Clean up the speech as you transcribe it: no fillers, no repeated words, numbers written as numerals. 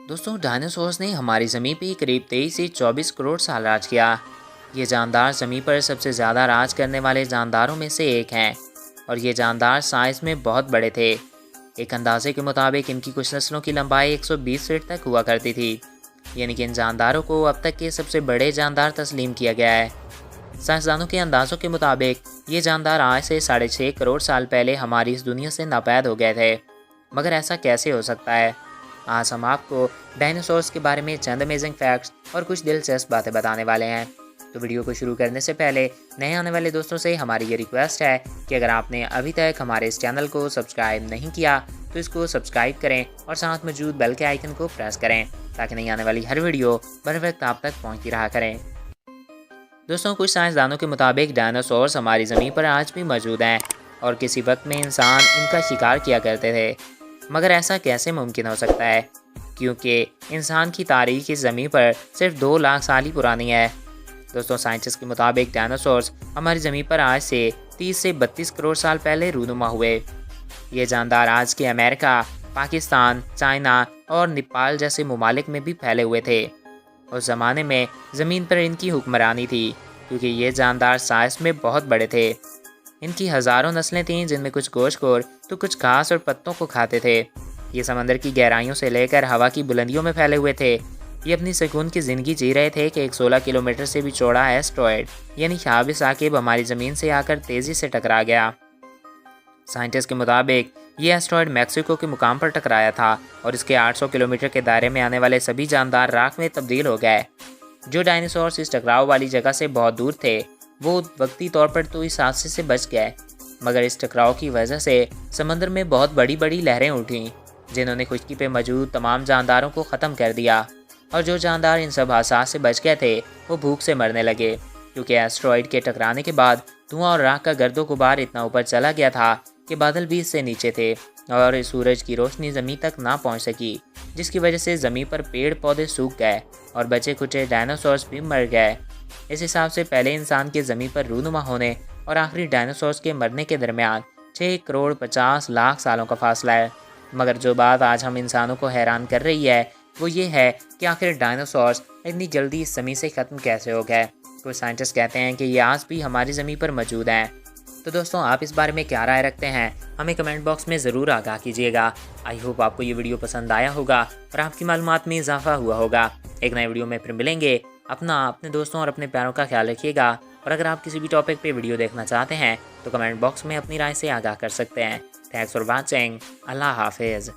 दोस्तों डायनासोर्स ने हमारी ज़मीन पे करीब 23 से 24 करोड़ साल राज किया। ये जानदार ज़मीन पर सबसे ज़्यादा राज करने वाले जानदारों में से एक हैं और ये जानदार साइज़ में बहुत बड़े थे। एक अंदाजे के मुताबिक इनकी कुछ नस्लों की लंबाई 120 फीट तक हुआ करती थी, यानी कि इन जानदारों को अब तक के सबसे बड़े जानदार तस्लीम किया गया है। साइंसदानों के अंदाज़ों के मुताबिक ये जानदार आज से 6.5 करोड़ साल पहले हमारी इस दुनिया से नापैद हो गए थे। मगर ऐसा कैसे हो सकता है? आज हम आपको डायनासोर्स के बारे में चंद अमेजिंग फैक्ट्स और कुछ दिलचस्प बातें बताने वाले हैं। तो वीडियो को शुरू करने से पहले नए आने वाले दोस्तों से हमारी ये रिक्वेस्ट है कि अगर आपने अभी तक हमारे इस चैनल को सब्सक्राइब नहीं किया तो इसको सब्सक्राइब करें और साथ मौजूद बेल के आइकन को प्रेस करें ताकि नई आने वाली हर वीडियो बर वक्त आप तक पहुँचती रहा करें। दोस्तों कुछ साइंसदानों के मुताबिक डायनासोर्स हमारी ज़मीन पर आज भी मौजूद हैं और किसी वक्त में इंसान इनका शिकार किया करते थे। मगर ऐसा कैसे मुमकिन हो सकता है? क्योंकि इंसान की तारीख इस ज़मीन पर सिर्फ 2 लाख साल ही पुरानी है। दोस्तों साइंटिस्ट के मुताबिक डायनासोर्स हमारी ज़मीन पर आज से 30 से 32 करोड़ साल पहले रूनुमा हुए। ये जानदार आज के अमेरिका, पाकिस्तान, चाइना और नेपाल जैसे ममालिक में भी फैले हुए थे। उस ज़माने में ज़मीन पर इनकी हुक्मरानी थी क्योंकि ये जानदार साइज़ में बहुत बड़े थे। इनकी हज़ारों नस्लें थीं जिनमें कुछ गोश्तखोर तो कुछ घास और पत्तों को खाते थे। ये समंदर की गहराइयों से लेकर हवा की बुलंदियों में फैले हुए थे। ये अपनी सुकून की ज़िंदगी जी रहे थे कि एक 16 किलोमीटर से भी चौड़ा एस्ट्रॉयड यानी शाहाब साकिब हमारी ज़मीन से आकर तेज़ी से टकरा गया। साइंटिस्ट के मुताबिक ये एस्ट्रॉयड मैक्सिको के मुकाम पर टकराया था और इसके 800 किलोमीटर के दायरे में आने वाले सभी जानदार राख में तब्दील हो गए। जो डायनासोर्स इस टकराव वाली जगह से बहुत दूर थे वो वक्ती तौर पर तो इस हादसे से बच गए, मगर इस टकराव की वजह से समंदर में बहुत बड़ी बड़ी लहरें उठीं जिन्होंने खुशकी पे मौजूद तमाम जानदारों को ख़त्म कर दिया। और जो जानदार इन सब हादसा से बच गए थे वो भूख से मरने लगे क्योंकि एस्ट्रॉयड के टकराने के बाद धुआं और राख का गर्दो गुबार इतना ऊपर चला गया था कि बादल भी इससे नीचे थे और सूरज की रोशनी ज़मीन तक ना पहुंच सकी, जिसकी वजह से ज़मीन पर पेड़ पौधे सूख गए और बचे कुचे डायनासोर्स भी मर गए। इस हिसाब से पहले इंसान के ज़मीन पर रूनुमा होने और आखिरी डायनासोर्स के मरने के दरमियान 6 करोड़ 50 लाख सालों का फासला है। मगर जो बात आज हम इंसानों को हैरान कर रही है वो ये है कि आखिर डायनासोर्स इतनी जल्दी इस ज़मीन से ख़त्म कैसे हो गए। कुछ साइंटिस्ट कहते हैं कि ये आज भी हमारी ज़मीन पर मौजूद हैं। तो दोस्तों आप इस बारे में क्या राय रखते हैं हमें कमेंट बॉक्स में ज़रूर आगाह कीजिएगा। आई होप आपको ये वीडियो पसंद आया होगा और आपकी मालूमात में इजाफा हुआ होगा। एक नए वीडियो में फिर मिलेंगे। अपने दोस्तों और अपने प्यारों का ख्याल रखिएगा और अगर आप किसी भी टॉपिक पे वीडियो देखना चाहते हैं तो कमेंट बॉक्स में अपनी राय से आगाह कर सकते हैं। Thanks for watching. अल्लाह हाफिज़।